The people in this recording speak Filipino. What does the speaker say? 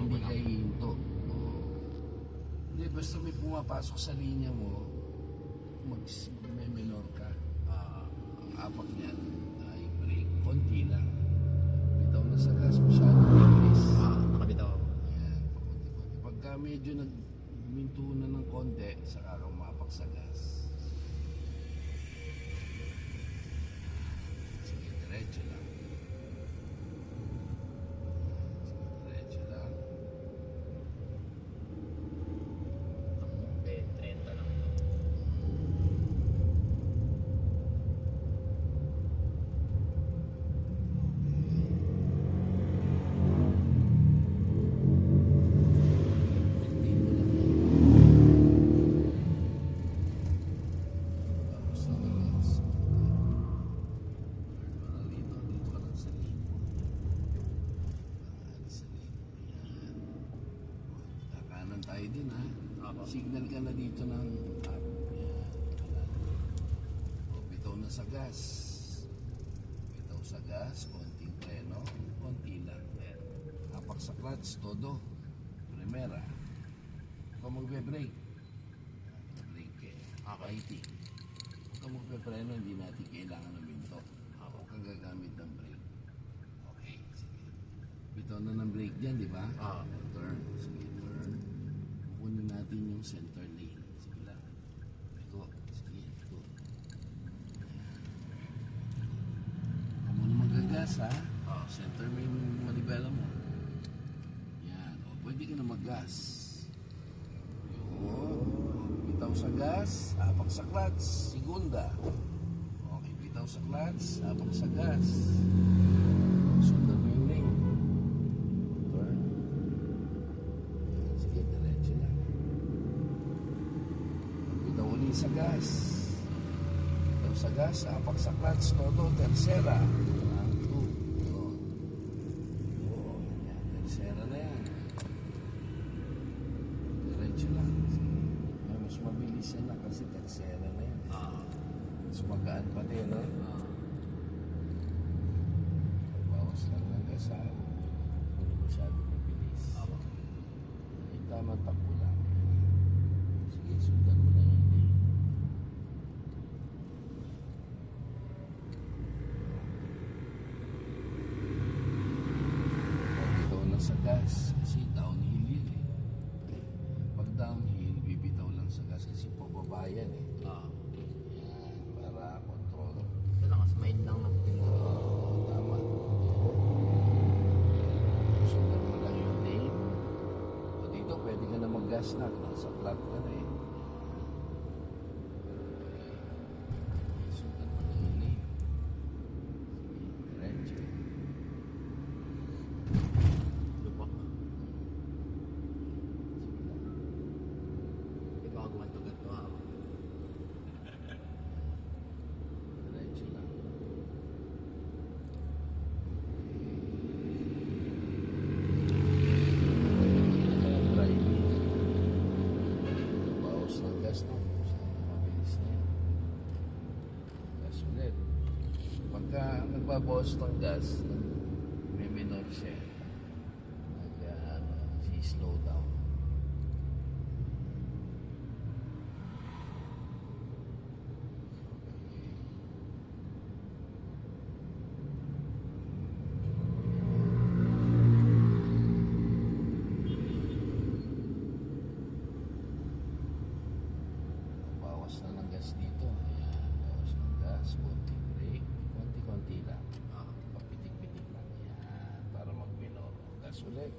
hindi ka hihinto. Hindi, basta may pumapasok sa linya mo, magme-minor ka. Ang apak niyan ay brake, konti lang. Bitaw na sa gas, masyado mabilis. Nakabitaw ako. Ayan, pakunti-kunti. Pagka medyo nagminto na ng konti, saka kang mapak sa gas. Sige, diretso lang. Sige, diretso lang. 30 lang. Maintain mo lang yan. Tapos na gas. Turn mo na rito. Dito ka lang sa lane mo. Sa lane mo. Yan. Kakanan tayo din, ha? Signal ka na dito ng up. Yan. Kanan. O, bitaw na sa gas. Bitaw sa gas. Konting preno. Konti lang. Hapak sa clutch. Todo. Primera. Huwag ka magbe-brake. Brake eh. Fighting. Huwag ka magbe-preno. Hindi natin kailangan ng minto. Huwag kang gagamit ng brake. Okay. Sige. Bitaw na ng brake dyan, di ba? Turn. Sige, turn. Kunin natin yung center lane. Sige lang. Ito. Sige, ito. Huwag mo na magagas, ha? Center mo yung manibela mo. Yan. O, pwede ka na mag-gas. Yun. Bitaw sa gas, apak sa clutch, segunda. Okay, bitaw sa clutch, apak sa gas. Sundan mo yung lane. Turn. Yan, sige, diretso lang. Bitaw ulit sa gas. Bitaw sa gas, apak sa clutch, todo, tercera. 1, 2, yun. Yun, yan, tercera na yan. Diretso lang. Ay, mas mabilis yan na kasi tercera na yan. Mas magaan pa din, no? Bawas lang ng gas, ha? Hindi masyado mabilis. Yung tamang takbo lang. Sige, sundan mo na yung lane. Bitaw na sa gas kasi downhill yun eh. Pag downhill, bibitaw lang sa gas kasi pababa yan eh. Yan, para control. Ito lang, smile lang ng Tama. Sundan mo lang yung lane. O dito, pwede ka na mag-gas na. Nasa flat ka na eh. Sundan mo lang yung lane. Diretso. lupak. Di ba ako ganto-ganto ako? Diretso lang. Driving. Bawas ng gas na. Mabilis na yan. Gas ulit. Pagka nagbabawas ng gas, may minor siya. Si-slow down. Bawas na ng gas dito. Ayan, bawas ng gas. Konting brake. Konti-konti lang. Papitik-pitik lang. Ayan, para mag-minor. Gas ulit.